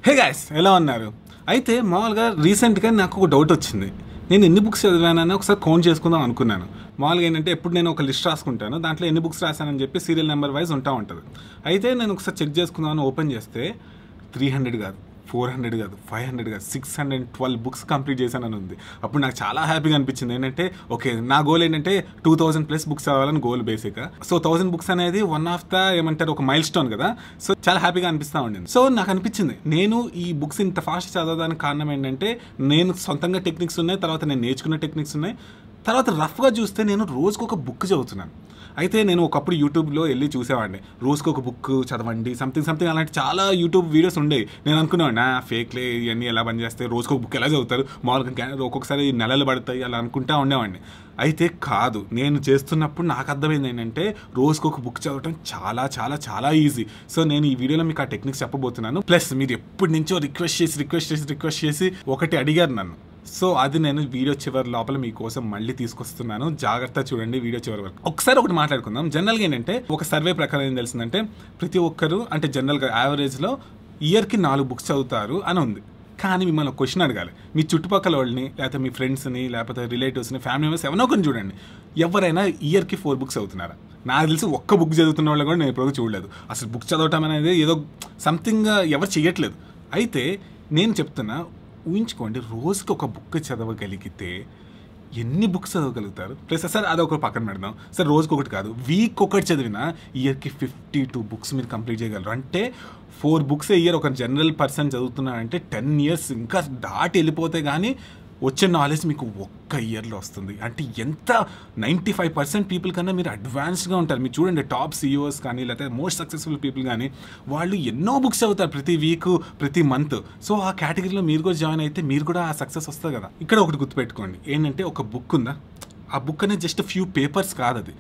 Hey guys ఎలా ఉన్నారు? అయితే మామూలుగా రీసెంట్గా నాకు ఒక డౌట్ వచ్చింది. నేను ఎన్ని బుక్స్ చదివానని ఒకసారి కౌంట్ చేసుకుందాం అనుకున్నాను. మామూలుగా ఏంటంటే ఎప్పుడు నేను ఒక లిస్ట్ రాసుకుంటాను, దాంట్లో ఎన్ని బుక్స్ రాశానని చెప్పి సీరియల్ నెంబర్ వైజ్ ఉంటుంది. అయితే నేను ఒకసారి చెక్ చేసుకుందామని ఓపెన్ చేస్తే 300 కాదు, 400 కాదు, 500 కాదు, 612 బుక్స్ కంప్లీట్ చేశానని ఉంది. అప్పుడు నాకు చాలా హ్యాపీగా అనిపించింది. ఏంటంటే ఓకే, నా గోల్ ఏంటంటే 2000+ బుక్స్ చదవాలని గోల్ బేసిక్గా. సో 1000 బుక్స్ అనేది వన్ ఆఫ్ ద ఏమంటారు ఒక మైల్ స్టోన్ కదా. సో చాలా హ్యాపీగా అనిపిస్తూ ఉండింది. సో నాకు అనిపించింది నేను ఈ బుక్స్ ఇంత ఫాస్ట్ చదవడానికి కారణం ఏంటంటే నేను సొంతంగా టెక్నిక్స్ ఉన్నాయి, తర్వాత నేను నేర్చుకున్న టెక్నిక్స్ ఉన్నాయి, తర్వాత రఫ్గా చూస్తే నేను రోజుకు ఒక బుక్ చదువుతున్నాను. అయితే నేను ఒకప్పుడు యూట్యూబ్లో వెళ్ళి చూసేవాడిని, రోజుకు ఒక బుక్ చదవండి సంథింగ్ అలాంటి చాలా యూట్యూబ్ వీడియోస్ ఉండేవి. నేను అనుకునేవాడిని ఫేక్లే ఇవన్నీ ఎలా పనిచేస్తాయి, రోజుకు ఒక బుక్ ఎలా చదువుతారు, మామూలుగా ఒక్కొక్కసారి నెలలు పడతాయి అలా అనుకుంటా ఉండేవాడిని. అయితే కాదు, నేను చేస్తున్నప్పుడు నాకు అర్థమైంది ఏంటంటే రోజుకు ఒక బుక్ చదవటం చాలా చాలా చాలా ఈజీ. సో నేను ఈ వీడియోలో మీకు ఆ టెక్నిక్స్ చెప్పబోతున్నాను. ప్లస్ మీరు ఎప్పటి నుంచో రిక్వెస్ట్ చేసి ఒకటి అడిగారు నన్ను. సో అది నేను వీడియో చివరి లోపల మీకోసం మళ్ళీ తీసుకొస్తున్నాను. జాగ్రత్త చూడండి వీడియో చివరి వరకు. ఒకసారి ఒకటి మాట్లాడుకుందాం. జనరల్గా ఏంటంటే ఒక సర్వే ప్రకారం ఏం తెలిసిందంటే ప్రతి ఒక్కరు అంటే జనరల్గా యావరేజ్లో ఇయర్కి 4 బుక్స్ చదువుతారు అని ఉంది. కానీ మిమ్మల్ని ఒక క్వశ్చన్ అడగాలి. మీ చుట్టుపక్కల వాళ్ళని లేకపోతే మీ ఫ్రెండ్స్ని లేకపోతే రిలేటివ్స్ని ఫ్యామిలీ మెంబర్స్ ఎవరో ఒకరిని చూడండి, ఎవరైనా ఇయర్కి 4 బుక్స్ చదువుతున్నారా? నాకు తెలిసి ఒక్క బుక్ చదువుతున్న వాళ్ళు కూడా నేను ఎప్పుడూ చూడలేదు. అసలు బుక్ చదవటం అనేది ఏదో సంథింగ్ ఎవరు చేయట్లేదు. అయితే నేను చెప్తున్నా, ఊహించుకోండి రోజుకి ఒక బుక్ చదవగలిగితే ఎన్ని బుక్స్ చదవగలుగుతారు? ప్లస్ సార్ అదొక పక్కన పెడదాం. సార్ రోజుకి ఒకటి కాదు, వీక్ ఒకటి చదివినా ఇయర్కి 52 బుక్స్ మీరు కంప్లీట్ చేయగలరు. అంటే 4 బుక్స్ ఇయర్ ఒక జనరల్ పర్సన్ చదువుతున్నారంటే 10 years ఇంకా దాటి వెళ్ళిపోతే కానీ వచ్చే నాలెడ్జ్ మీకు ఒక్క ఇయర్లో వస్తుంది. అంటే ఎంత 95% పీపుల్ కన్నా మీరు అడ్వాన్స్డ్గా ఉంటారు. మీరు చూడండి టాప్ CEOs కానీ లేకపోతే మోస్ట్ సక్సెస్ఫుల్ పీపుల్ కానీ వాళ్ళు ఎన్నో బుక్స్ చదువుతారు ప్రతి వీక్ ప్రతి మంత్. సో ఆ కేటగిరీలో మీరు కూడా జాయిన్ అయితే మీరు కూడా ఆ సక్సెస్ వస్తుంది కదా. ఇక్కడ ఒకటి గుర్తుపెట్టుకోండి, ఏంటంటే ఒక బుక్ ఉందా, ఆ బుక్ అనేది జస్ట్ ఫ్యూ పేపర్స్ కాదు, అది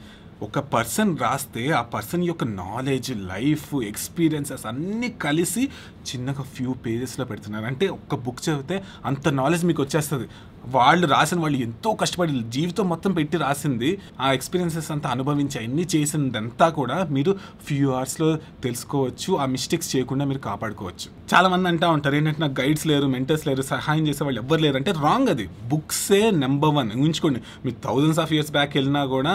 ఒక పర్సన్ రాస్తే ఆ పర్సన్ యొక్క నాలెడ్జ్, లైఫ్, ఎక్స్పీరియన్సెస్ అన్నీ కలిసి చిన్నగా ఫ్యూ పేజెస్లో పెడుతున్నారు. అంటే ఒక్క బుక్ చదివితే అంత నాలెడ్జ్ మీకు వచ్చేస్తుంది. వాళ్ళు ఎంతో కష్టపడి జీవితం మొత్తం పెట్టి రాసింది, ఆ ఎక్స్పీరియన్సెస్ అంతా అనుభవించి అన్నీ చేసిందంతా కూడా మీరు ఫ్యూ అవర్స్లో తెలుసుకోవచ్చు. ఆ మిస్టేక్స్ చేయకుండా మీరు కాపాడుకోవచ్చు. చాలా మంది అంటూ ఉంటారు ఏంటంటే నాకు గైడ్స్ లేరు, మెంటర్స్ లేరు, సహాయం చేసే వాళ్ళు ఎవ్వరు లేరు అంటే రాంగ్. అది బుక్సే నెంబర్ 1. ఊహించుకోండి, మీరు thousands of years బ్యాక్ వెళ్ళినా కూడా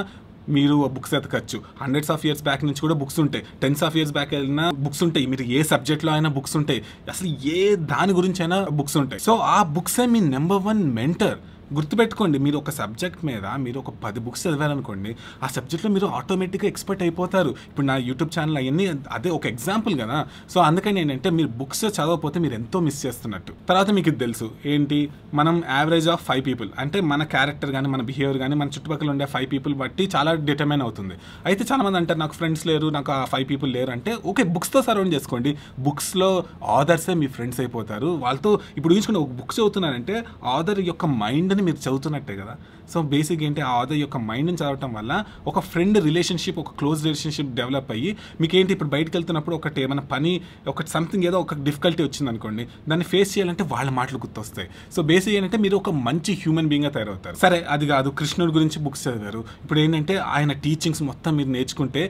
మీరు బుక్స్ ఎతకచ్చు. 100s of years బ్యాక్ నుంచి కూడా బుక్స్ ఉంటాయి. 10s of years బ్యాక్ వెళ్ళినా బుక్స్ ఉంటాయి. మీరు ఏ సబ్జెక్ట్లో అయినా బుక్స్ ఉంటాయి. అసలు ఏ దాని గురించి అయినా బుక్స్ ఉంటాయి. సో ఆ బుక్సే మీ నెంబర్ 1 మెంటర్. గుర్తుపెట్టుకోండి, మీరు ఒక సబ్జెక్ట్ మీద మీరు ఒక 10 బుక్స్ చదివారనుకోండి, ఆ సబ్జెక్ట్లో మీరు ఆటోమేటిక్గా ఎక్స్పర్ట్ అయిపోతారు. ఇప్పుడు నా యూట్యూబ్ ఛానల్ అవన్నీ అదే ఒక ఎగ్జాంపుల్ కదా. సో అందుకని ఏంటంటే మీరు బుక్స్ చదవకపోతే మీరు ఎంతో మిస్ చేస్తున్నట్టు. తర్వాత మీకు ఇది తెలుసు ఏంటి, మనం యావరేజ్ ఆఫ్ 5 people అంటే మన క్యారెక్టర్ కానీ మన బిహేవియర్ కానీ మన చుట్టుపక్కల ఉండే 5 people బట్టి చాలా డిటర్మైన్ అవుతుంది. అయితే చాలామంది అంటారు నాకు ఫ్రెండ్స్ లేరు, నాకు ఆ 5 people లేరు అంటే ఓకే, బుక్స్తో సరౌండ్ చేసుకోండి. బుక్స్లో ఆథర్సే మీ ఫ్రెండ్స్ అయిపోతారు. వాళ్ళతో ఇప్పుడు ఊహించుకుని ఒక బుక్ చదువుతున్నారంటే ఆథర్ యొక్క మైండ్ని మీరు చదువుతున్నట్టే కదా. సో బేసిక్ ఏంటి, ఆ ఆథర్ యొక్క మైండ్ని చదవటం వల్ల ఒక ఫ్రెండ్ రిలేషన్షిప్, ఒక క్లోజ్ రిలేషన్షిప్ డెవలప్ అయ్యి మీకేంటి ఇప్పుడు బయటకు వెళ్తున్నప్పుడు ఒకటి ఏమైనా పని ఒక సంథింగ్ ఏదో ఒక డిఫికల్టీ వచ్చింది అనుకోండి, దాన్ని ఫేస్ చేయాలంటే వాళ్ళ మాటలు గుర్తొస్తాయి. సో బేసిక్ ఏంటంటే మీరు ఒక మంచి హ్యూమన్ బీయింగ్గా తయారవుతారు. సరే అది కాదు, కృష్ణుడి గురించి బుక్స్ చదివారు, ఇప్పుడు ఏంటంటే ఆయన టీచింగ్స్ మొత్తం మీరు నేర్చుకుంటే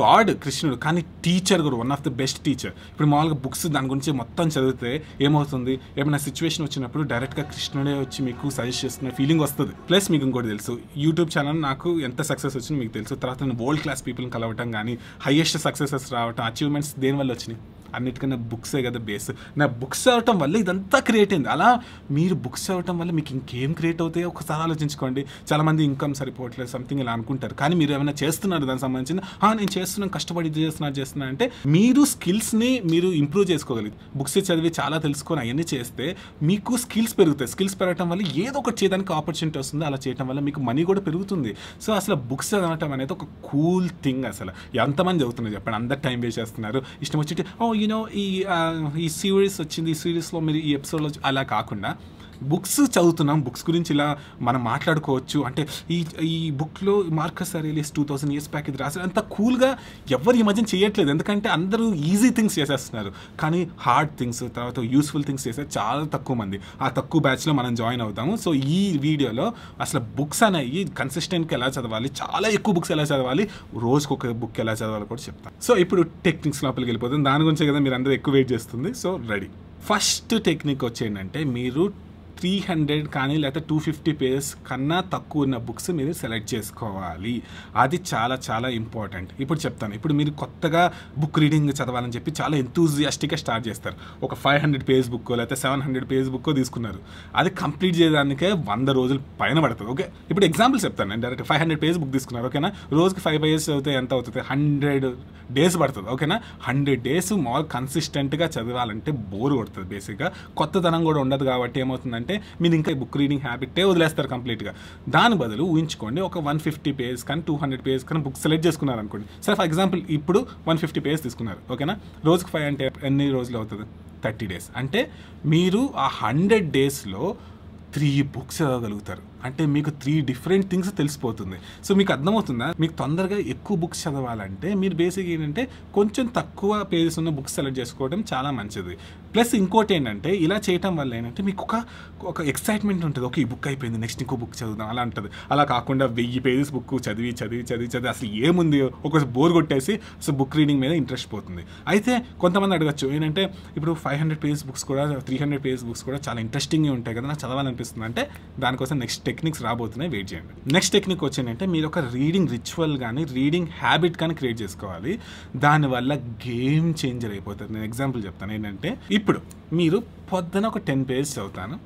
గాడ్ కృష్ణుడు, కానీ టీచర్ కూడా one of the best teacher. ఇప్పుడు మామూలుగా బుక్స్ దాని గురించి మొత్తం చదివితే ఏమవుతుంది, ఏమైనా సిచ్యువేషన్ వచ్చినప్పుడు డైరెక్ట్గా కృష్ణుడే వచ్చి మీకు సజెస్ట్ చేస్తున్న ఫీలింగ్ వస్తుంది. ప్లస్ మీకు ఇంకోటి తెలుసు, యూట్యూబ్ ఛానల్ నాకు ఎంత సక్సెస్ వచ్చిందో మీకు తెలుసు. తర్వాత నేను వరల్డ్ క్లాస్ పీపుల్ని కలవటం కానీ హైయెస్ట్ సక్సెసెస్ రావటం, అచీవ్మెంట్స్ దేనివల్ల వచ్చినాయి, అన్నిటికన్నా బుక్సే కదా బేస్. నా బుక్స్ చదవటం వల్ల ఇదంతా క్రియేట్ అయింది. అలా మీరు బుక్స్ చదవటం వల్ల మీకు ఇంకేం క్రియేట్ అవుతాయో ఒకసారి ఆలోచించుకోండి. చాలామంది ఇన్కమ్ సరిపోవట్లేదు సంథింగ్ ఇలా అనుకుంటారు, కానీ మీరు ఏమైనా చేస్తున్నారు దానికి సంబంధించిన నేను చేస్తున్నాను, కష్టపడి ఇది చేస్తున్నా అంటే మీరు స్కిల్స్ని మీరు ఇంప్రూవ్ చేసుకోగలిగి బుక్స్ చదివి చాలా తెలుసుకొని అవన్నీ చేస్తే మీకు స్కిల్స్ పెరుగుతాయి. స్కిల్స్ పెరగటం వల్ల ఏదో ఒకటి చేయడానికి ఆపర్చునిటీ వస్తుంది. అలా చేయడం వల్ల మీకు మనీ కూడా పెరుగుతుంది. సో అసలు బుక్స్ చదవటం అనేది ఒక కూల్ థింగ్. అసలు ఎంతమంది చదువుతున్నారు చెప్పండి, అందరు టైం వేస్ట్ చేస్తున్నారు. ఇష్టం వచ్చి ఈ సిరీస్ వచ్చింది, ఈ సిరీస్లో మీరు ఈ ఎపిసోడ్లో అలా కాకుండా బుక్స్ చదువుతున్నాం, బుక్స్ గురించి ఇలా మనం మాట్లాడుకోవచ్చు. అంటే ఈ బుక్లో మార్కస్ అరేలియస్ 2000 years బ్యాక్ ఇది రాశారు. అంత కూల్గా ఎవరు ఈ మధ్య చేయట్లేదు, ఎందుకంటే అందరూ ఈజీ థింగ్స్ చేసేస్తున్నారు. కానీ హార్డ్ థింగ్స్ తర్వాత యూస్ఫుల్ థింగ్స్ చేసే చాలా తక్కువ మంది. ఆ తక్కువ బ్యాచ్లో మనం జాయిన్ అవుతాము. సో ఈ వీడియోలో అసలు బుక్స్ అనేవి కన్సిస్టెంట్గా ఎలా చదవాలి, చాలా ఎక్కువ బుక్స్ ఎలా చదవాలి, రోజుకు ఒక బుక్ ఎలా చదవాలి కూడా చెప్తాను. సో ఇప్పుడు టెక్నిక్స్ లోపలికి వెళ్ళిపోతుంది. దాని గురించే కదా మీరు అందరూ ఎక్కువ వెయిట్ చేస్తుంది. So ready. ఫస్ట్ టెక్నిక్ వచ్చేంటంటే మీరు 300 కానీ లేకపోతే 250 పేజెస్ కన్నా తక్కువ ఉన్న బుక్స్ మీరు సెలెక్ట్ చేసుకోవాలి. అది చాలా చాలా ఇంపార్టెంట్. ఇప్పుడు చెప్తాను. ఇప్పుడు మీరు కొత్తగా బుక్ రీడింగ్ చదవాలని చెప్పి చాలా ఎంతూజియాస్టిక్గా స్టార్ట్ చేస్తారు. ఒక 500 పేజ్ బుక్ లేకపోతే 700 పేజ్ బుక్ తీసుకున్నారు. అది కంప్లీట్ చేయడానికే 100 రోజులు పైన పడుతుంది. ఓకే, ఇప్పుడు ఎగ్జాంపుల్ చెప్తాను. నేను డైరెక్ట్ 500 పేజ్ బుక్ తీసుకున్నారు. ఓకేనా, రోజుకి 5 పేజెస్ చదివితే ఎంత అవుతుంది? 100 డేస్ పడుతుంది. ఓకేనా, 100 డేస్ మాల్ కన్సిస్టెంట్గా చదవాలంటే బోర్ కొడుతుంది. బేసిక్గా కొత్తదనం కూడా ఉండదు. కాబట్టి ఏమవుతుందంటే మీరు ఇంకా బుక్ రీడింగ్ హ్యాబిటే వదిలేస్తారు కంప్లీట్గా. దాని బదులు ఊహించుకోండి, ఒక 150 పేజ్ కానీ 200 పేజ్ కానీ బుక్ సెలెక్ట్ చేసుకున్నారు అనుకోండి. సరే, ఫర్ ఎగ్జాంపుల్ ఇప్పుడు 150 పేజ్ తీసుకున్నారు. ఓకేనా, రోజుకి 5 అంటే ఎన్ని రోజులు అవుతుంది? 30 డేస్. అంటే మీరు ఆ 100 డేస్లో 3 బుక్స్ చదవగలుగుతారు. అంటే మీకు 3 డిఫరెంట్ థింగ్స్ తెలిసిపోతుంది. సో మీకు అర్థమవుతుందా? మీకు తొందరగా ఎక్కువ బుక్స్ చదవాలంటే మీరు బేసిక్ ఏంటంటే కొంచెం తక్కువ పేజెస్ ఉన్న బుక్స్ సెలెక్ట్ చేసుకోవడం చాలా మంచిది. ప్లస్ ఇంకోటి ఏంటంటే ఇలా చేయటం వల్ల ఏంటంటే మీకు ఒక ఎక్సైట్మెంట్ ఉంటుంది. ఓకే, ఈ బుక్ అయిపోయింది, నెక్స్ట్ ఇంకో బుక్ చదువుదాం అలా ఉంటుంది. అలా కాకుండా 1000 పేజెస్ బుక్ చదివి అసలు ఏముంది ఒకసారి బోర్ కొట్టేసి అసలు బుక్ రీడింగ్ మీద ఇంట్రెస్ట్ పోతుంది. అయితే కొంతమంది అడగచ్చు ఏంటంటే ఇప్పుడు 500 పేజ్ బుక్స్ కూడా 300 పేజ్ బుక్స్ కూడా చాలా ఇంట్రెస్టింగ్గా ఉంటాయి కదా, నాకు చదవాలనిపిస్తుంది. అంటే దానికోసం నెక్స్ట్ టెక్నిక్స్ రాబోతున్నాయి, వెయిట్ చేయండి. నెక్స్ట్ టెక్నిక్ వచ్చేంటంటే మీరు ఒక రీడింగ్ రిచువల్ కానీ రీడింగ్ హ్యాబిట్ కానీ క్రియేట్ చేసుకోవాలి. దానివల్ల గేమ్ చేంజర్ అయిపోతుంది. నేను ఎగ్జాంపుల్ చెప్తాను. ఏంటంటే ఇప్పుడు మీరు పొద్దున ఒక 10 పేజెస్ చదువుతాను,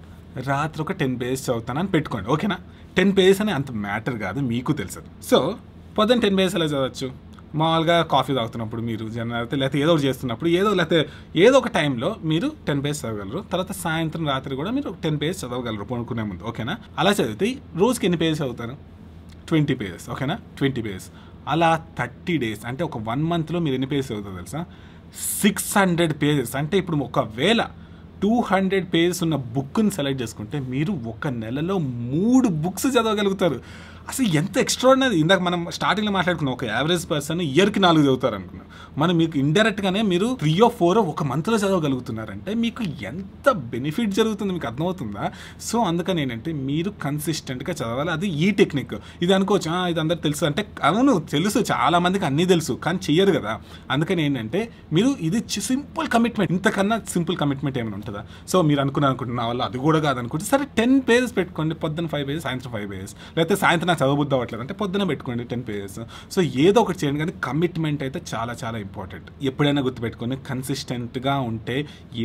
రాత్రి ఒక 10 పేజెస్ చదువుతాను అని పెట్టుకోండి. ఓకేనా, 10 పేజెస్ అని అంత మ్యాటర్ కాదు, మీకు తెలుసు. సో పొద్దున 10 పేజెస్ ఎలా చదవచ్చు? మామూలుగా కాఫీ తాగుతున్నప్పుడు మీరు జనరల్ లేకపోతే ఏదో ఒకటి చేస్తున్నప్పుడు లేకపోతే ఏదో ఒక టైంలో మీరు 10 పేజెస్ చదవగలరు. తర్వాత సాయంత్రం రాత్రి కూడా మీరు 10 పేజెస్ చదవగలరు పడుకునే ముందు. ఓకేనా, అలా చదివితే రోజుకి ఎన్ని పేజెస్ చదువుతారు? 20 పేజెస్. ఓకేనా, 20 పేజెస్. అలా 30 డేస్ అంటే ఒక 1 మంత్లో మీరు ఎన్ని పేజెస్ చదువుతారు తెలుసా? 600 పేజెస్. అంటే ఇప్పుడు ఒకవేళ 200 పేజెస్ ఉన్న బుక్ని సెలెక్ట్ చేసుకుంటే మీరు ఒక నెలలో 3 బుక్స్ చదవగలుగుతారు. అసలు ఎంత ఎక్స్ట్రాడినరీ. ఇందాక మనం స్టార్టింగ్లో మాట్లాడుకున్నాం, ఒక యావరేజ్ పర్సన్ ఇయర్కి 4 చదువుతారు అనుకున్నాం. మనం మీకు ఇండైరెక్ట్గానే మీరు 3 or 4 ఒక మంత్లో చదవగలుగుతున్నారంటే మీకు ఎంత బెనిఫిట్ జరుగుతుంది, మీకు అర్థమవుతుందా? సో అందుకని ఏంటంటే మీరు కన్సిస్టెంట్గా చదవాలి. అది ఈ టెక్నిక్. ఇది అనుకోవచ్చు ఇది అందరికి తెలుసు అంటే, అవును తెలుసు, చాలా మందికి అన్నీ తెలుసు, కానీ చెయ్యరు కదా. అందుకని ఏంటంటే మీరు ఇది సింపుల్ కమిట్మెంట్, ఇంతకన్నా సింపుల్ కమిట్మెంట్ ఏమైనా ఉంటుందా? సో మీరు అనుకుంటున్న వాళ్ళు అది కూడా కాదనుకుంటే సరే 10 పేజెస్ పెట్టుకోండి. పొద్దున్న 5 పేజెస్, సాయంత్రం 5 పేజెస్, లేకపోతే సాయంత్రం నాకు చదవబుద్ధి అవ్వట్లేదు అంటే పొద్దున పెట్టుకోండి 10 పేజెస్. సో ఏదో ఒకటి చేయండి, కానీ కమిట్మెంట్ అయితే చాలా చాలా ఇంపార్టెంట్. ఎప్పుడైనా గుర్తుపెట్టుకొని కన్సిస్టెంట్గా ఉంటే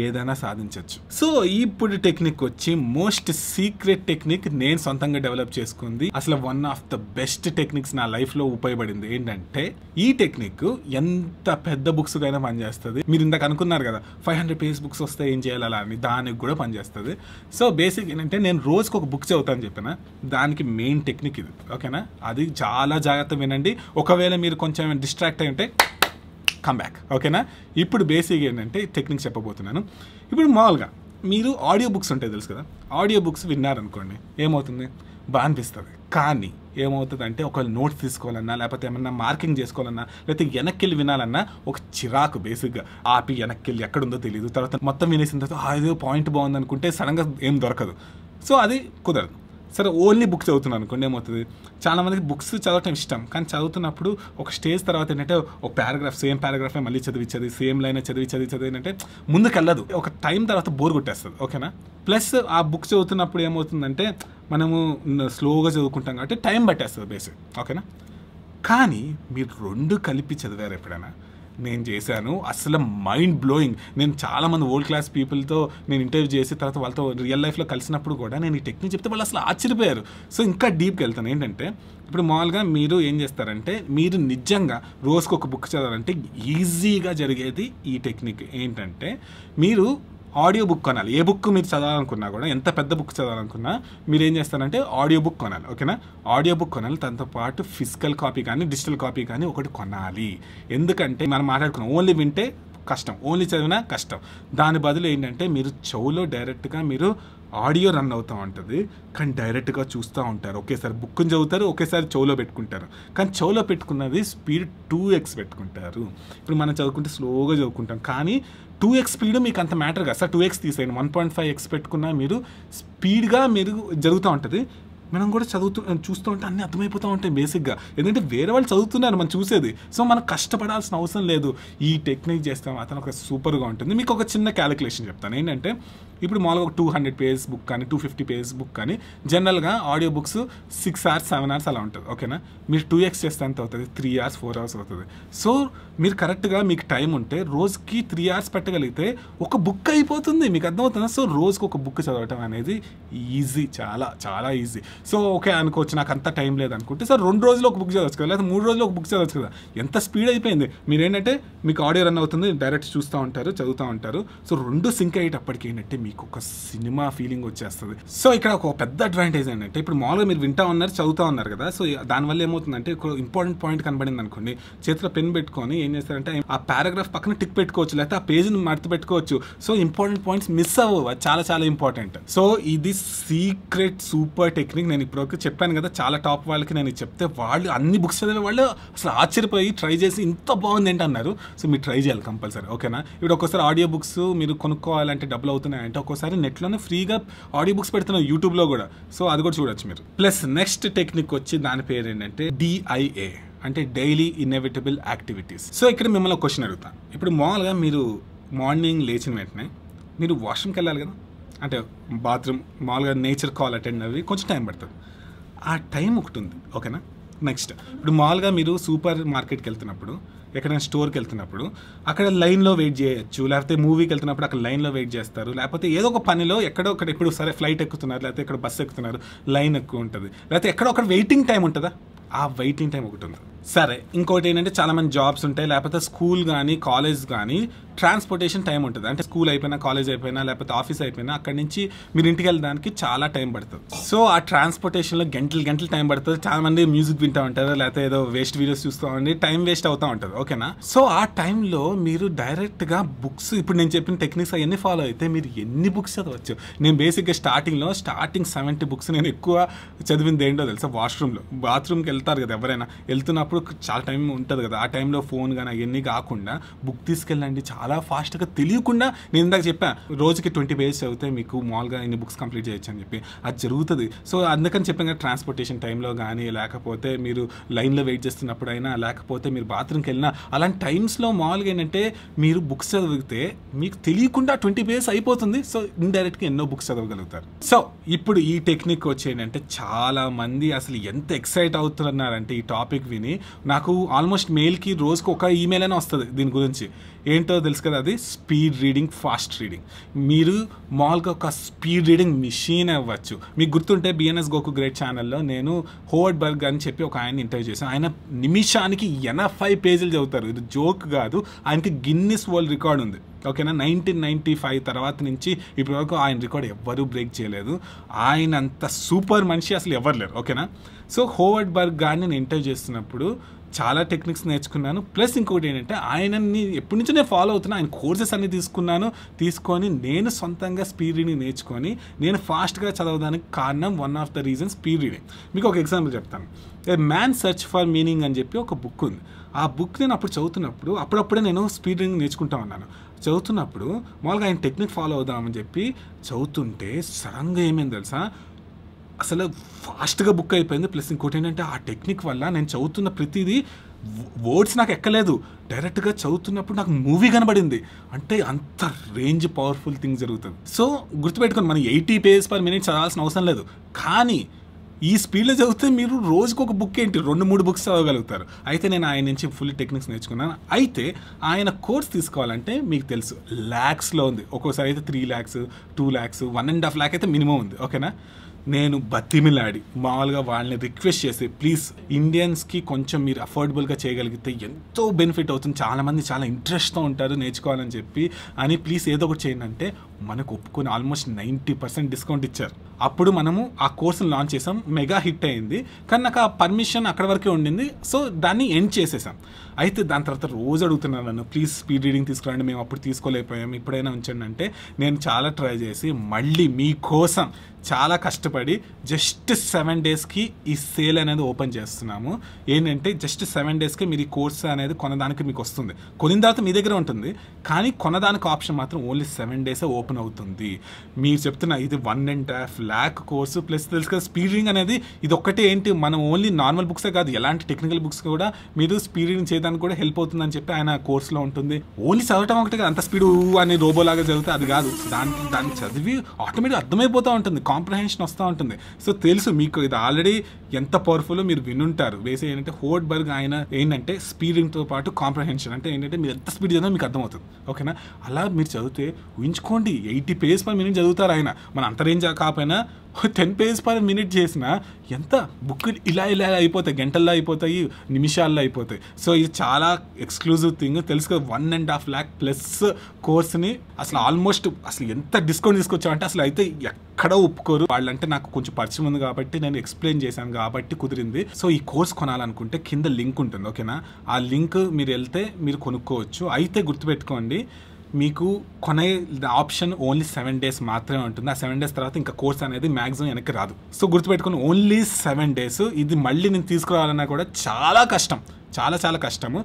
ఏదైనా సాధించవచ్చు. సో ఇప్పుడు టెక్నిక్ వచ్చి మోస్ట్ సీక్రెట్ టెక్నిక్, నేను సొంతంగా డెవలప్ చేసుకుంది. అసలు one of the best techniques నా లైఫ్లో ఉపయోగపడింది. ఏంటంటే ఈ టెక్నిక్ ఎంత పెద్ద బుక్స్ అయినా పనిచేస్తుంది. మీరు ఇందాక అనుకున్నారు కదా 500 పేజ్ బుక్స్ వస్తే ఏం చేయాలి అలా అని, దానికి కూడా పనిచేస్తుంది. సో బేసిక్ ఏంటంటే నేను రోజుకి ఒక బుక్ చదువుతాను చెప్పిన, దానికి మెయిన్ టెక్నిక్ ఇది. ఓకేనా, అది చాలా జాగ్రత్త వినండి. ఒకవేళ మీరు కొంచెం డిస్ట్రాక్ట్ అయి ఉంటే కమ్ బ్యాక్. ఓకేనా, ఇప్పుడు బేసిక్ ఏంటంటే టెక్నిక్ చెప్పబోతున్నాను. ఇప్పుడు మామూలుగా మీరు ఆడియో బుక్స్ ఉంటాయి తెలుసు కదా, ఆడియో బుక్స్ విన్నారనుకోండి ఏమవుతుంది? బాగా అనిపిస్తుంది. కానీ ఏమవుతుందంటే ఒకవేళ నోట్స్ తీసుకోవాలన్నా, లేకపోతే ఏమన్నా మార్కింగ్ చేసుకోవాలన్నా, లేకపోతే వెనక్కి వెళ్ళి వినాలన్నా ఒక చిరాకు. బేసిక్గా ఆపి వెనక్కి వెళ్ళి ఎక్కడుందో తెలియదు. తర్వాత మొత్తం వినేసిన తర్వాత ఏదో పాయింట్ బాగుంది అనుకుంటే సడన్గా ఏం దొరకదు. సో అది కుదరదు. సరే ఓన్లీ బుక్ చదువుతున్నాను అనుకోండి, ఏమవుతుంది? చాలామందికి బుక్స్ చదవటం ఇష్టం, కానీ చదువుతున్నప్పుడు ఒక స్టేజ్ తర్వాత ఏంటంటే ఒక పారాగ్రాఫ్, సేమ్ పారాగ్రాఫ్ మళ్ళీ చదివి సేమ్ లైన్ చదివి ఏంటంటే ముందుకు వెళ్ళదు. ఒక టైం తర్వాత బోర్ కొట్టేస్తుంది. ఓకేనా, ప్లస్ ఆ బుక్ చదువుతున్నప్పుడు ఏమవుతుందంటే మనము స్లోగా చదువుకుంటాం కాబట్టి టైం పట్టేస్తుంది బేసిక్. ఓకేనా, కానీ మీరు 2 కలిపి చదివారు ఎప్పుడైనా? నేను చేశాను, అసలు మైండ్ బ్లోయింగ్. నేను చాలామంది వరల్డ్ క్లాస్ పీపుల్తో నేను ఇంటర్వ్యూ చేసి తర్వాత వాళ్ళతో రియల్ లైఫ్లో కలిసినప్పుడు కూడా నేను ఈ టెక్నిక్ చెప్తే వాళ్ళు అసలు ఆశ్చర్యపోయారు. సో ఇంకా డీప్కి వెళ్తాను. ఏంటంటే ఇప్పుడు మామూలుగా మీరు ఏం చేస్తారంటే మీరు నిజంగా రోజుకు ఒక బుక్ చదవాలంటే ఈజీగా జరిగేది ఈ టెక్నిక్. ఏంటంటే మీరు ఆడియో బుక్ కొనాలి. ఏ బుక్ మీరు చదవాలనుకున్నా కూడా, ఎంత పెద్ద బుక్ చదవాలనుకున్నా మీరు ఏం చేస్తారంటే ఆడియో బుక్ కొనాలి. ఓకేనా, ఆడియో బుక్ కొనాలి. దాంతో పాటు ఫిజికల్ కాపీ కానీ డిజిటల్ కాపీ కానీ ఒకటి కొనాలి. ఎందుకంటే మనం మాట్లాడుకున్నాం ఓన్లీ వింటే కష్టం, ఓన్లీ చదివినా కష్టం. దాని బదులు ఏంటంటే మీరు చెవులో డైరెక్ట్గా మీరు ఆడియో రన్ అవుతూ ఉంటుంది, కానీ డైరెక్ట్గా చూస్తూ ఉంటారు. ఒకేసారి బుక్ని చదువుతారు, ఒకేసారి చెవులో పెట్టుకుంటారు. కానీ చెవులో పెట్టుకున్నది స్పీడ్ 2x పెట్టుకుంటారు. ఇప్పుడు మనం చదువుకుంటే స్లోగా చదువుకుంటాం, కానీ 2x స్పీడ్ మీకు అంత మ్యాటర్ కదా సార్. 2x తీసేయండి, 1.5x పెట్టుకున్నా మీరు స్పీడ్గా మీరు జరుగుతూ ఉంటుంది. మనం కూడా చూస్తూ ఉంటే అన్నీ అర్థమైపోతూ ఉంటాయి బేసిక్గా. ఎందుకంటే వేరే వాళ్ళు చదువుతున్నారు మనం చూసేది. సో మనం కష్టపడాల్సిన అవసరం లేదు. ఈ టెక్నిక్ చేస్తే మాత్రం ఒక సూపర్గా ఉంటుంది. మీకు ఒక చిన్న క్యాలిక్యులేషన్ చెప్తాను. ఏంటంటే ఇప్పుడు మామూలుగా ఒక 200 పేజెస్ బుక్ కానీ 250 పేజెస్ బుక్ కానీ జనరల్గా ఆడియో బుక్స్ 6 hours 7 hours అలా ఉంటుంది. ఓకేనా, మీరు 2x చేస్తే ఎంత అవుతుంది? 3 hours 4 hours అవుతుంది. సో మీరు కరెక్ట్గా మీకు టైం ఉంటే రోజుకి 3 hours పెట్టగలిగితే ఒక బుక్ అయిపోతుంది. మీకు అర్థమవుతుందా? సో రోజుకి ఒక బుక్ చదవటం అనేది ఈజీ, చాలా చాలా ఈజీ. సో ఓకే అనుకోవచ్చు, నాకు అంత టైం లేదనుకుంటే సార్ 2 రోజులు ఒక బుక్ చదవచ్చు కదా, లేదా 3 రోజులు ఒక బుక్ చదవచ్చు కదా. ఎంత స్పీడ్ అయిపోయింది. మీరేంటంటే మీకు ఆడియో రన్ అవుతుంది, డైరెక్ట్ చూస్తూ ఉంటారు, చదువుతూ ఉంటారు. సో 2 సింక్ అయ్యేటప్పటికి ఏంటంటే మీకు ఒక సినిమా ఫీలింగ్ వచ్చేస్తుంది. సో ఇక్కడ ఒక పెద్ద అడ్వాంటేజ్ ఏంటంటే ఇప్పుడు మామూలుగా మీరు వింటా ఉన్నారు, చదువుతూ ఉన్నారు కదా. సో దానివల్ల ఏమవుతుందంటే ఒక ఇంపార్టెంట్ పాయింట్ కనబడింది అనుకోండి, చేతిలో పెన్ పెట్టుకొని ఏం చేస్తారంటే ఆ పారాగ్రాఫ్ పక్కన టిక్ పెట్టుకోవచ్చు, లేకపోతే ఆ పేజ్ని మడత పెట్టుకోవచ్చు. సో ఇంపార్టెంట్ పాయింట్స్ మిస్ అవ్వవు, చాలా చాలా ఇంపార్టెంట్. సో ఇది సీక్రెట్ సూపర్ టెక్నిక్. నేను ఇప్పుడు చెప్పాను కదా, చాలా టాప్ వాళ్ళకి నేను చెప్తే వాళ్ళు అన్ని బుక్స్ చదివే వాళ్ళు అసలు ఆశ్చర్యపోయి ట్రై చేసి ఇంత బాగుంది ఏంటి అన్నారు. సో మీరు ట్రై చేయాలి కంపల్సరీ. ఓకేనా, ఇప్పుడు ఒక్కోసారి ఆడియో బుక్స్ మీరు కొనుక్కోవాలంటే డబ్బులు అవుతున్నాయంటే ఒక్కోసారి నెట్లోనే ఫ్రీగా ఆడియో బుక్స్ పెడుతున్నారు, యూట్యూబ్లో కూడా. సో అది కూడా చూడొచ్చు మీరు. ప్లస్ నెక్స్ట్ టెక్నిక్ వచ్చి దాని పేరు ఏంటంటే DIA, అంటే డైలీ ఇన్ఎవిటబుల్ యాక్టివిటీస్. సో ఇక్కడ మిమ్మల్ని ఒక క్వశ్చన్ అడుగుతాను. ఇప్పుడు మామూలుగా మీరు మార్నింగ్ లేచిన వెంటనే మీరు వాష్రూమ్కి వెళ్ళాలి కదా, అంటే బాత్రూమ్ మామూలుగా నేచర్ కాల్ అటెండ్ అవి కొంచెం టైం పడుతుంది. ఆ టైం ఒకటి ఉంది. ఓకేనా, నెక్స్ట్ ఇప్పుడు మామూలుగా మీరు సూపర్ మార్కెట్కి వెళ్తున్నప్పుడు, ఎక్కడైనా స్టోర్కి వెళ్తున్నప్పుడు అక్కడ లైన్లో వెయిట్ చేయొచ్చు, లేకపోతే మూవీకి వెళ్తున్నప్పుడు అక్కడ లైన్లో వెయిట్ చేస్తారు, లేకపోతే ఏదో ఒక పనిలో ఎక్కడో ఒకటి ఇప్పుడు సరే ఫ్లైట్ ఎక్కుతున్నారు, లేకపోతే ఇక్కడ బస్సు ఎక్కుతున్నారు, లైన్ ఎక్కువ ఉంటుంది, లేకపోతే ఎక్కడో ఒకటి వెయిటింగ్ టైం ఉంటుందా, ఆ వెయిటింగ్ టైం ఒకటి ఉంది. సరే ఇంకోటి ఏంటంటే చాలామంది జాబ్స్ ఉంటాయి, లేకపోతే స్కూల్ కానీ కాలేజ్ కానీ ట్రాన్స్పోర్టేషన్ టైం ఉంటుంది. అంటే స్కూల్ అయిపోయినా, కాలేజ్ అయిపోయినా, లేకపోతే ఆఫీస్ అయిపోయినా అక్కడి నుంచి మీరు ఇంటికి వెళ్ళడానికి చాలా టైం పడుతుంది. సో ఆ ట్రాన్స్పోర్టేషన్లో గంటలు టైం పడుతుంది. చాలా మంది మ్యూజిక్ వింటూ ఉంటారు, లేకపోతే ఏదో వేస్ట్ వీడియోస్ చూస్తూ ఉండి టైం వేస్ట్ అవుతూ ఉంటుంది. ఓకేనా, సో ఆ టైంలో మీరు డైరెక్ట్గా బుక్స్, ఇప్పుడు నేను చెప్పిన టెక్నిక్స్ అవన్నీ ఫాలో అయితే మీరు ఎన్ని బుక్స్ చదవచ్చు. నేను బేసిక్గా స్టార్టింగ్ 70 బుక్స్ నేను ఎక్కువ చదివింది ఏంటో తెలుసా, వాష్రూమ్లో. బాత్రూమ్కి వెళ్తారు కదా ఎవరైనా, వెళ్తున్నప్పుడు చాలా టైం ఉంటుంది కదా, ఆ టైంలో ఫోన్ కానీ అవన్నీ కాకుండా బుక్ తీసుకెళ్ళండి, చాలా ఫాస్ట్గా తెలియకుండా. నేను ఇందాక చెప్పాను రోజుకి 20 పేజెస్ చదివితే మీకు మామూలుగా ఇన్ని బుక్స్ కంప్లీట్ చేయొచ్చు అని చెప్పి, అది జరుగుతుంది. సో అందుకని చెప్పాను కదా, ట్రాన్స్పోర్టేషన్ టైంలో కానీ, లేకపోతే మీరు లైన్లో వెయిట్ చేస్తున్నప్పుడు అయినా, లేకపోతే మీరు బాత్రూమ్కి వెళ్ళినా, అలాంటి టైమ్స్లో మామూలుగా ఏంటంటే మీరు బుక్స్ చదివితే మీకు తెలియకుండా 20 పేజెస్ అయిపోతుంది. సో ఇండైరెక్ట్గా ఎన్నో బుక్స్ చదవగలుగుతారు. సో ఇప్పుడు ఈ టెక్నిక్ వచ్చి ఏంటంటే చాలా మంది అసలు ఎంత ఎక్సైట్ అవుతున్నారంటే ఈ టాపిక్ విని, నాకు ఆల్మోస్ట్ మెయిల్కి రోజుకి ఒక ఈమెయిల్ అయినా వస్తుంది దీని గురించి. ఏంటో తెలుసు కదా, అది స్పీడ్ రీడింగ్, ఫాస్ట్ రీడింగ్. మీరు మామూలుగా ఒక స్పీడ్ రీడింగ్ మిషన్ అవ్వచ్చు. మీకు గుర్తుంటే BNS గోకు గ్రేట్ ఛానల్లో నేను హోవర్డ్ బర్గ్ అని చెప్పి ఒక ఆయన ఇంటర్వ్యూ చేశాను. ఆయన నిమిషానికి 85 పేజీలు చదువుతారు. ఇది జోక్ కాదు, ఆయనకి గిన్నిస్ వరల్డ్ రికార్డ్ ఉంది. ఓకేనా, 1995 తర్వాత నుంచి ఇప్పటి వరకు ఆయన రికార్డ్ ఎవ్వరూ బ్రేక్ చేయలేదు. ఆయన అంత సూపర్ మనిషి అసలు ఎవరు లేరు. ఓకేనా, సో హోవర్డ్ బర్గ్ గారిని నేను ఇంటర్వ్యూ చేస్తున్నప్పుడు చాలా టెక్నిక్స్ నేర్చుకున్నాను. ప్లస్ ఇంకొకటి ఏంటంటే ఆయనని ఎప్పటి నుంచో నేను ఫాలో అవుతున్నా, ఆయన కోర్సెస్ అన్ని తీసుకొని నేను సొంతంగా స్పీడ్ రీడింగ్ నేర్చుకొని నేను ఫాస్ట్గా చదవడానికి కారణం one of the reason speed reading. మీకు ఒక ఎగ్జాంపుల్ చెప్తాను. ఏ మ్యాన్ సెర్చ్ ఫర్ మీనింగ్ అని చెప్పి ఒక బుక్ ఉంది. ఆ బుక్ నేను అప్పుడు చదువుతున్నప్పుడు అప్పుడప్పుడే నేను స్పీడ్ రీడింగ్ నేర్చుకుంటా ఉన్నాను. చదువుతున్నప్పుడు మామూలుగా ఆయన టెక్నిక్ ఫాలో అవుదామని చెప్పి చదువుతుంటే సడన్గా ఏమైంది తెలుసా, అసలు ఫాస్ట్గా బుక్ అయిపోయింది. ప్లస్ ఇంకోటి ఏంటంటే ఆ టెక్నిక్ వల్ల నేను చదువుతున్న ప్రతిదీ వర్డ్స్ నాకు ఎక్కలేదు, డైరెక్ట్గా చదువుతున్నప్పుడు నాకు మూవీ కనబడింది. అంటే అంత రేంజ్ పవర్ఫుల్ థింగ్ జరుగుతుంది. సో గుర్తుపెట్టుకోండి, మనం 80 pages per minute చదవాల్సిన అవసరం లేదు. కానీ ఈ స్పీడ్లో చదివితే మీరు రోజుకు ఒక బుక్ ఏంటి 2-3 బుక్స్ చదవగలుగుతారు. అయితే నేను ఆయన నుంచి ఫుల్ టెక్నిక్స్ నేర్చుకున్నాను. అయితే ఆయన కోర్స్ తీసుకోవాలంటే మీకు తెలుసు ల్యాక్స్లో ఉంది. ఒక్కోసారి అయితే 3 lakhs, 2 lakhs, 1.5 lakh అయితే మినిమం ఉంది. ఓకేనా, నేను బతిమిలాడి మామూలుగా వాళ్ళని రిక్వెస్ట్ చేసి, ప్లీజ్ ఇండియన్స్కి కొంచెం మీరు అఫోర్డబుల్గా చేయగలిగితే ఎంతో బెనిఫిట్ అవుతుంది, చాలామంది చాలా ఇంట్రెస్ట్తో ఉంటారు నేర్చుకోవాలని చెప్పి అని, ప్లీజ్ ఏదో ఒకటి చేయండి అంటే మనకు ఒప్పుకొని ఆల్మోస్ట్ 90% డిస్కౌంట్ ఇచ్చారు. అప్పుడు మనము ఆ కోర్సును లాంచ్ చేసాం, మెగా హిట్ అయింది. కానీ నాకు ఆ పర్మిషన్ అక్కడ వరకే ఉండింది. సో దాన్ని ఎండ్ చేసేసాం. అయితే దాని తర్వాత రోజు అడుగుతున్నాను నన్ను, ప్లీజ్ స్పీడ్ రీడింగ్ తీసుకురండి, మేము అప్పుడు తీసుకోలేకపోయాం, ఇప్పుడైనా ఉంచండి అంటే నేను చాలా ట్రై చేసి మళ్ళీ మీకోసం చాలా కష్టపడి జస్ట్ 7 daysకి ఈ సేల్ అనేది ఓపెన్ చేస్తున్నాము. ఏంటంటే జస్ట్ 7 daysకి మీరు ఈ కోర్స్ అనేది కొనడానికి మీకు వస్తుంది. కొనిన తర్వాత మీ దగ్గర ఉంటుంది, కానీ కొనడానికి ఆప్షన్ మాత్రం ఓన్లీ 7 days ఓపెన్ అవుతుంది. మీరు చెప్తున్న ఇది 1.5 lakh కోర్సు ప్లస్ తెలుసు కదా స్పీడ్ రీడింగ్ అనేది ఇది ఒక్కటే ఏంటి, మనం ఓన్లీ నార్మల్ బుక్సే కాదు ఎలాంటి టెక్నికల్ బుక్స్ కూడా మీరు స్పీడ్ రీడింగ్ చేయడానికి కూడా హెల్ప్ అవుతుందని చెప్పి ఆయన కోర్సులో ఉంటుంది. ఓన్లీ చదవటం ఒకటి అంత స్పీడ్ అని రోబోలాగా చదివితే అది కాదు, దాన్ని చదివి ఆటోమేటిక్ అర్థమైపోతూ ఉంటుంది, కాంప్రహెన్షన్ వస్తూ ఉంటుంది. సో తెలుసు మీకు ఇది ఆల్రెడీ ఎంత పవర్ఫుల్ మీరు వినుంటారు. బేసిక్ ఏంటంటే హోర్డ్బర్గ్ ఆయన ఏంటంటే స్పీడింగ్తో పాటు కాంప్రహెన్షన్ అంటే ఏంటంటే మీరు ఎంత స్పీడ్ చదివినా మీకు అర్థమవుతుంది. ఓకేనా, అలా మీరు చదివితే ఊహించుకోండి 80 pages per minute చదువుతారు ఆయన. మన అంత రేంజ్ కాకపోయినా 10 pages per minute చేసిన ఎంత బుక్ ఇలా అయిపోతాయి, గంటల్లో అయిపోతాయి, నిమిషాల్లో అయిపోతాయి. సో ఇది చాలా ఎక్స్క్లూజివ్ థింగ్ తెలుసు కదా. 1.5 lakh ప్లస్ కోర్స్ని అసలు ఆల్మోస్ట్ అసలు ఎంత డిస్కౌంట్ తీసుకొచ్చామంటే అసలు అయితే ఎక్కడో ఒప్పుకోరు. వాళ్ళంటే నాకు కొంచెం పరిచయం ఉంది కాబట్టి నేను ఎక్స్ప్లెయిన్ చేశాను కాబట్టి కుదిరింది. సో ఈ కోర్స్ కొనాలనుకుంటే కింద లింక్ ఉంటుంది. ఓకేనా, ఆ లింక్ మీరు వెళ్తే మీరు కొనుక్కోవచ్చు. అయితే గుర్తుపెట్టుకోండి, మీకు కొనే ఆప్షన్ ఓన్లీ 7 days మాత్రమే ఉంటుంది. ఆ 7 days తర్వాత ఇంకా కోర్స్ అనేది మ్యాక్సిమం వెనక్కి రాదు. సో గుర్తుపెట్టుకుని ఓన్లీ 7 days. ఇది మళ్ళీ నేను తీసుకురావాలన్నా కూడా చాలా కష్టం, చాలా కష్టము,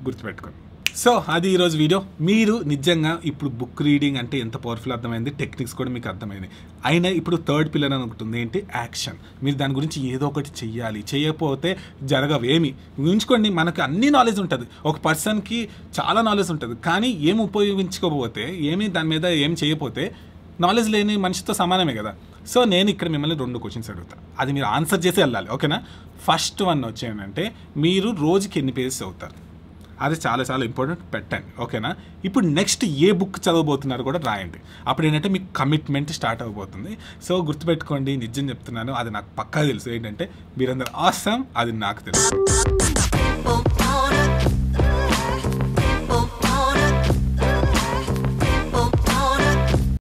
గుర్తుపెట్టుకోండి. సో అది ఈరోజు వీడియో. మీరు నిజంగా ఇప్పుడు బుక్ రీడింగ్ అంటే ఎంత పవర్ఫుల్ అర్థమైంది, టెక్నిక్స్ కూడా మీకు అర్థమైంది. అయినా ఇప్పుడు థర్డ్ పిల్లర్ అని ఉంటుంది, ఏంటి యాక్షన్. మీరు దాని గురించి ఏదో ఒకటి చెయ్యాలి, చేయకపోతే జరగవేమి. ఊహించుకోండి, మనకు అన్ని నాలెడ్జ్ ఉంటుంది, ఒక పర్సన్కి చాలా నాలెడ్జ్ ఉంటుంది, కానీ ఏం ఉపయోగించుకోకపోతే దాని మీద ఏం చేయకపోతే నాలెడ్జ్ లేని మనిషితో సమానమే కదా. సో నేను ఇక్కడ మిమ్మల్ని 2 questions అడుగుతాను, అది మీరు ఆన్సర్ చేసి వెళ్ళాలి. ఓకేనా, ఫస్ట్ వన్ వచ్చేయంటే మీరు రోజుకి ఎన్ని పేజెస్ చదువుతారు, అది చాలా ఇంపార్టెంట్, పెట్టండి. ఓకేనా, ఇప్పుడు నెక్స్ట్ ఏ బుక్ చదవబోతున్నారు కూడా రాయండి. అప్పుడు ఏంటంటే మీకు కమిట్మెంట్ స్టార్ట్ అవ్వబోతుంది. సో గుర్తుపెట్టుకోండి, నిజం చెప్తున్నాను, అది నాకు పక్కా తెలుసు ఏంటంటే మీరందరూ ఆసమ్, అది నాకు తెలుసు.